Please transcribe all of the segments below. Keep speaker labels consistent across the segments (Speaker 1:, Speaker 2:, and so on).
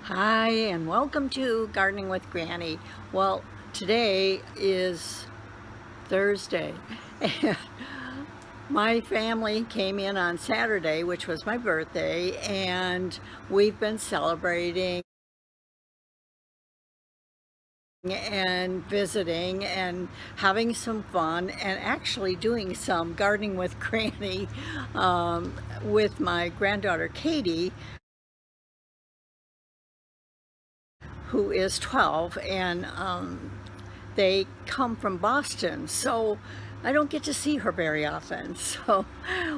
Speaker 1: Hi, and welcome to Gardening with Granny. Well, today is Thursday, and my family came in on Saturday, which was my birthday, and we've been celebrating and visiting and having some fun and actually doing some gardening with Granny with my granddaughter Katie, who is 12, and they come from Boston, so I don't get to see her very often. So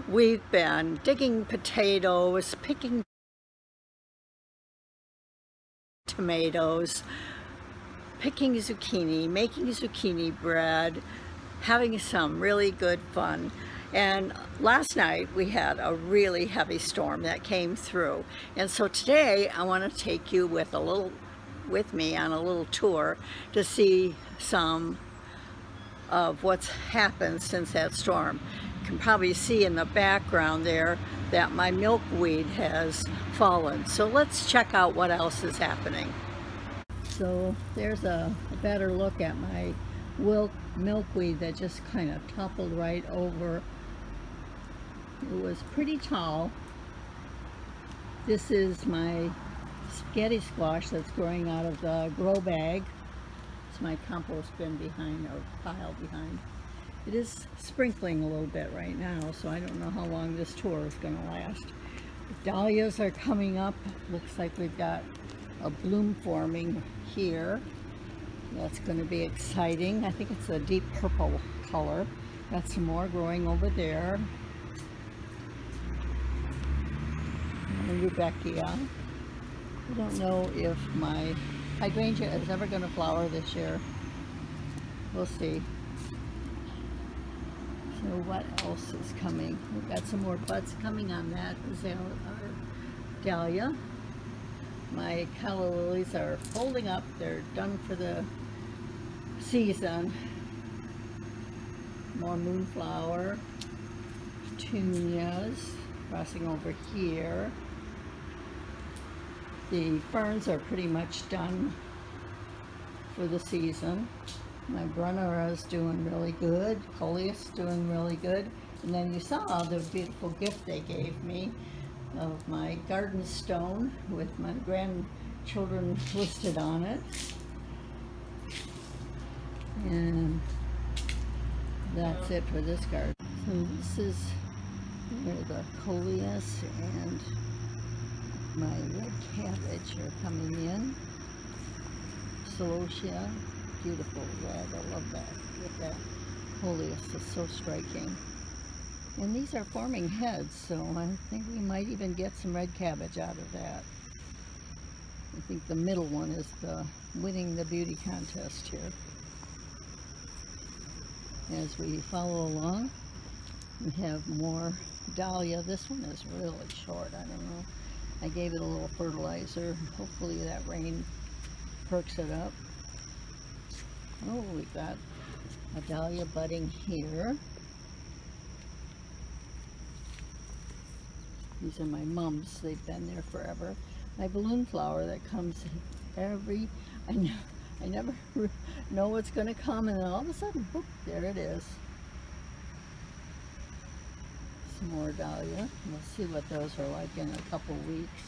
Speaker 1: we've been digging potatoes, picking tomatoes, picking zucchini, making zucchini bread, having some really good fun. And last night we had a really heavy storm that came through. And so today I want to take you with me on a little tour to see some of what's happened since that storm. You can probably see in the background there that my milkweed has fallen. So let's check out what else is happening. So there's a better look at my milkweed that just kind of toppled right over. It was pretty tall. This is my spaghetti squash that's growing out of the grow bag. It's my compost bin behind, or pile behind. It is sprinkling a little bit right now, so I don't know how long this tour is going to last. The dahlias are coming up. Looks like we've got a bloom forming here. That's going to be exciting. I think it's a deep purple color. Got some more growing over there. And Rebecca. I don't know if my hydrangea is ever going to flower this year. We'll see. So what else is coming? We've got some more buds coming on that dahlia. My calla lilies are folding up. They're done for the season. More moonflower, petunias crossing over here. The ferns are pretty much done for the season. My Brunnera is doing really good. Coleus doing really good. And then you saw the beautiful gift they gave me of my garden stone with my grandchildren listed on it. And that's it for this garden. So this is where the Coleus and my red cabbage are coming in. Celosia, beautiful red. I love that. Look at that. Coleus is so striking. And these are forming heads, so I think we might even get some red cabbage out of that. I think the middle one is winning the beauty contest here. As we follow along, we have more dahlia. This one is really short. I don't know. I gave it a little fertilizer. Hopefully that rain perks it up. Oh, we've got a dahlia budding here. These are my mums. They've been there forever. My balloon flower that comes I never know what's going to come, and then all of a sudden, boop, there it is. Some more dahlia. We'll see what those are like in a couple weeks.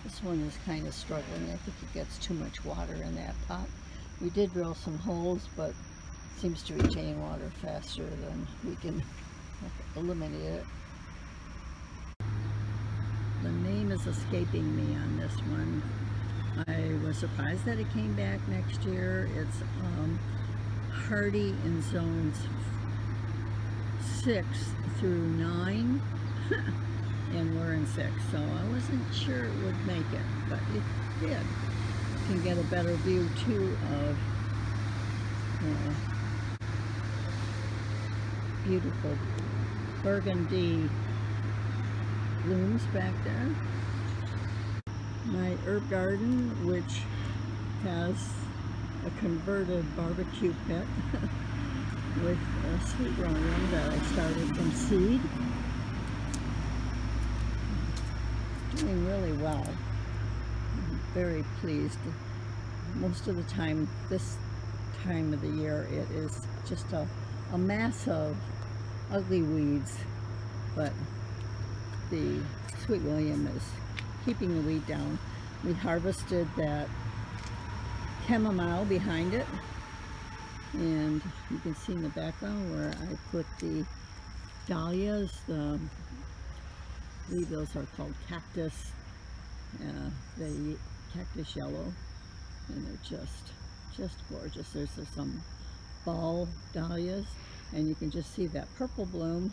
Speaker 1: This one is kind of struggling. I think it gets too much water in that pot. We did drill some holes, but it seems to retain water faster than we can eliminate it. The name is escaping me on this one. I was surprised that it came back next year. It's hardy in zones 6 through 9, and we're in 6, so I wasn't sure it would make it, but it did. You can get a better view too of beautiful burgundy blooms back there. My herb garden, which has a converted barbecue pit with a sweet rowan that I started from seed. Doing really well. very pleased. Most of the time, this time of the year, it is just a mass of ugly weeds, but the Sweet William is keeping the weed down. We harvested that chamomile behind it, and you can see in the background where I put the dahlias. I believe those are called cactus, the cactus yellow, and they're just gorgeous. There's some ball dahlias, and you can just see that purple bloom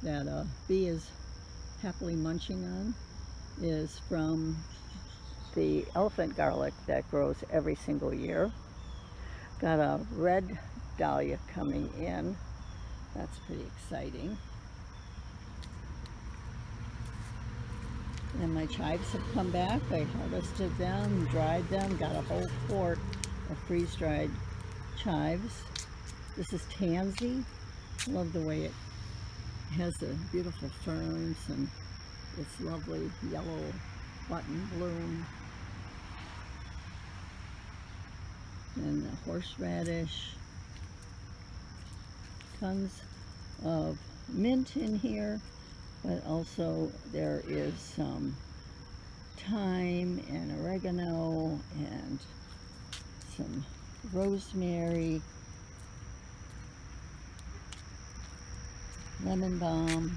Speaker 1: that a bee is happily munching on is from the elephant garlic that grows every single year. Got a red dahlia coming in. That's pretty exciting. And my chives have come back. I harvested them, dried them, got a whole quart of freeze-dried chives. This is tansy. I love the way it has the beautiful ferns and its lovely yellow button bloom. And the horseradish. Tons of mint in here, but also there is some thyme and oregano and some rosemary, lemon balm.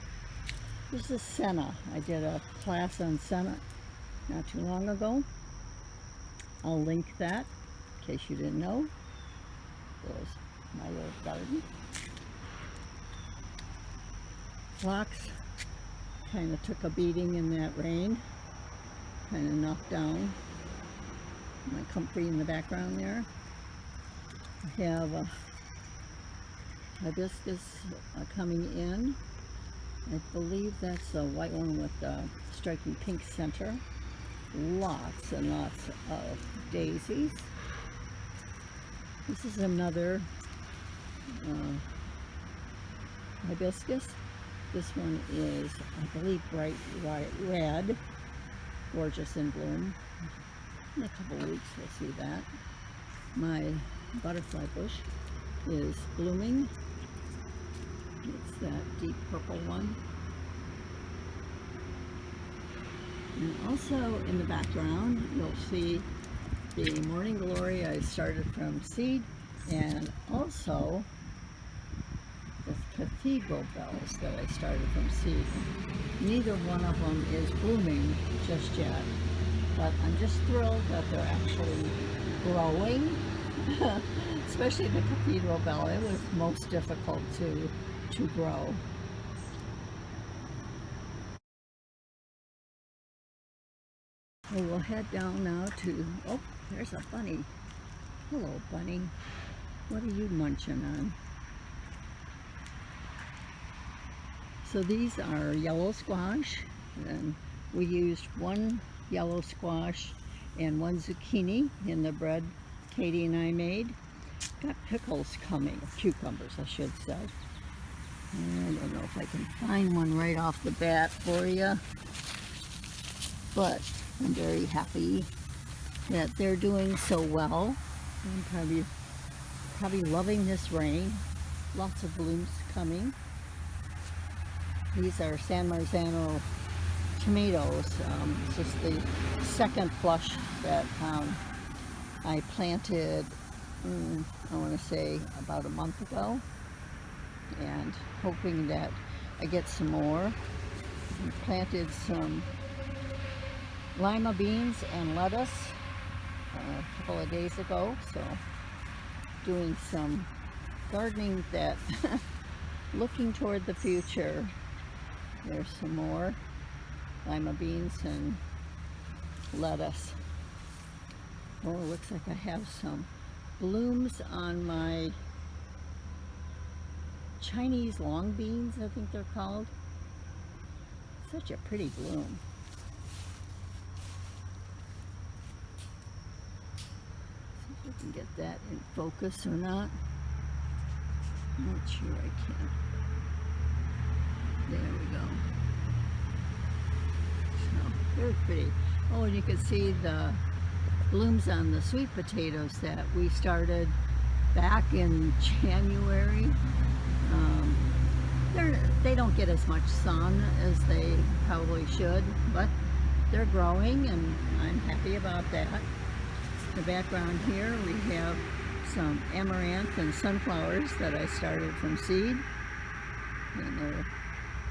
Speaker 1: This is senna. I did a class on senna not too long ago. I'll link that in case you didn't know. There's my little garden. Phlox kind of took a beating in that rain, kind of knocked down my comfrey in the background there. I have a hibiscus coming in. I believe that's a white one with a striking pink center. Lots and lots of daisies. This is another hibiscus. This one is, I believe, bright red. Gorgeous in bloom. In a couple of weeks we'll see that. My butterfly bush is blooming. It's that deep purple one. And also in the background you'll see the morning glory I started from seed, and also the cathedral bells that I started from seed. Neither one of them is blooming just yet, but I'm just thrilled that they're actually growing. Especially the cathedral bell. It was most difficult to grow. So we'll head down now to, oh, there's a bunny. Hello, bunny. What are you munching on? So these are yellow squash, and we used one yellow squash and one zucchini in the bread Katie and I made. Got pickles coming, cucumbers I should say. I don't know if I can find one right off the bat for you, but I'm very happy that they're doing so well. I'm probably loving this rain. Lots of blooms coming. These are San Marzano tomatoes. It's just the second flush that I planted, I want to say about a month ago, and hoping that I get some more. I planted some lima beans and lettuce a couple of days ago, so doing some gardening that looking toward the future. There's some more lima beans and lettuce. Oh, it looks like I have some blooms on my Chinese long beans, I think they're called. Such a pretty bloom. See if I can get that in focus or not. I'm not sure I can. There we go. So, very pretty. Oh, and you can see the blooms on the sweet potatoes that we started back in January. They don't get as much sun as they probably should, but they're growing and I'm happy about that. In the background here we have some Amaranth and Sunflowers that I started from seed, and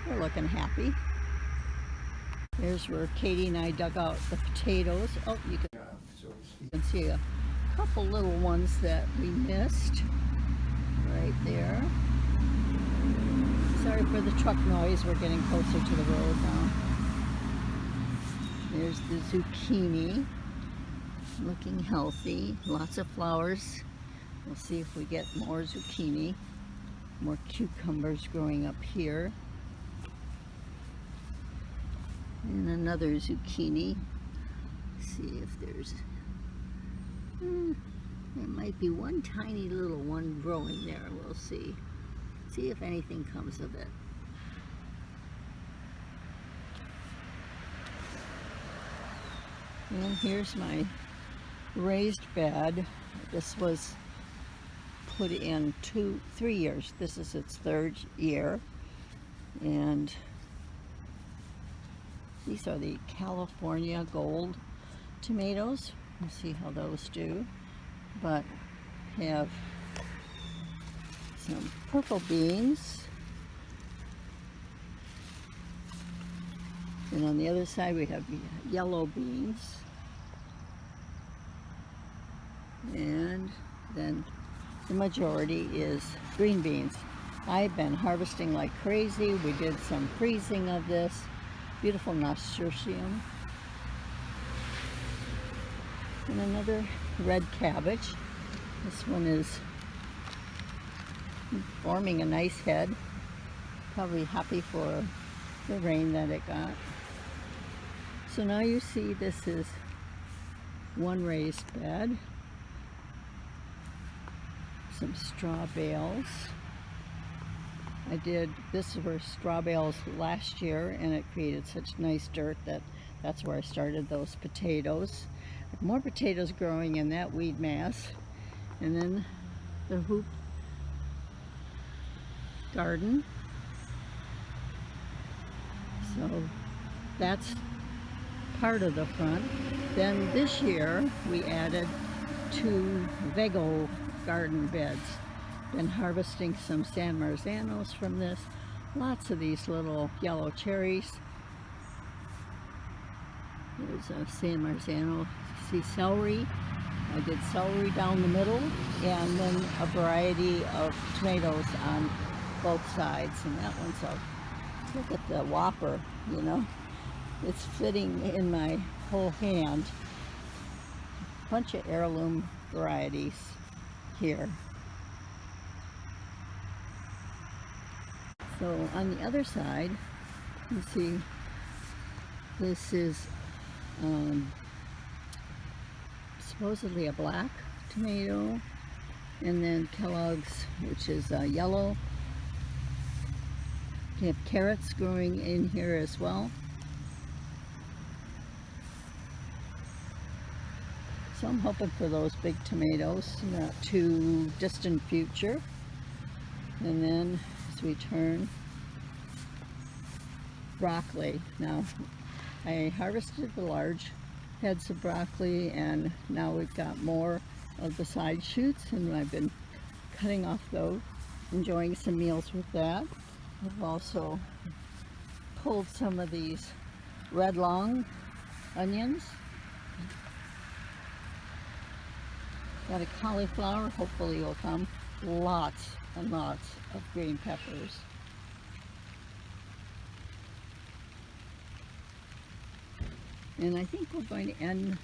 Speaker 1: they're looking happy. There's where Katie and I dug out the potatoes. Oh, you can see a couple little ones that we missed right there. Sorry for the truck noise, we're getting closer to the road now. There's the zucchini, looking healthy, lots of flowers. We'll see if we get more zucchini, more cucumbers growing up here. And another zucchini. See if there's, there might be one tiny little one growing there. We'll see. See if anything comes of it. And here's my raised bed. This was put in 3 years. This is its 3rd year. And these are the California Gold tomatoes. We'll see how those do. But have some purple beans. And on the other side we have yellow beans. And then the majority is green beans. I've been harvesting like crazy. We did some freezing of this. Beautiful nasturtium. And another red cabbage. This one is forming a nice head. Probably happy for the rain that it got. So now you see this is one raised bed. Some straw bales. This were straw bales last year and it created such nice dirt that's where I started those potatoes. More potatoes growing in that weed mass. And then the hoop garden. So that's part of the front. Then this year we added 2 Vego garden beds. Been harvesting some San Marzanos from this. Lots of these little yellow cherries. There's a San Marzano. See celery. I did celery down the middle and then a variety of tomatoes on both sides. And that one's a, look at the whopper, you know. It's fitting in my whole hand. Bunch of heirloom varieties here. So on the other side, you see this is supposedly a black tomato, and then Kellogg's, which is yellow. You have carrots growing in here as well. So I'm hoping for those big tomatoes, not too distant future. And then as we turn, broccoli. Now I harvested the large heads of broccoli and now we've got more of the side shoots and I've been cutting off those, enjoying some meals with that. I've also pulled some of these red long onions. Got a cauliflower, hopefully will come. Lots and lots of green peppers. And I think we're going to end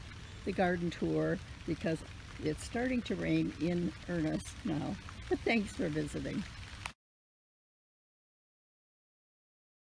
Speaker 1: the garden tour because it's starting to rain in earnest now. But thanks for visiting.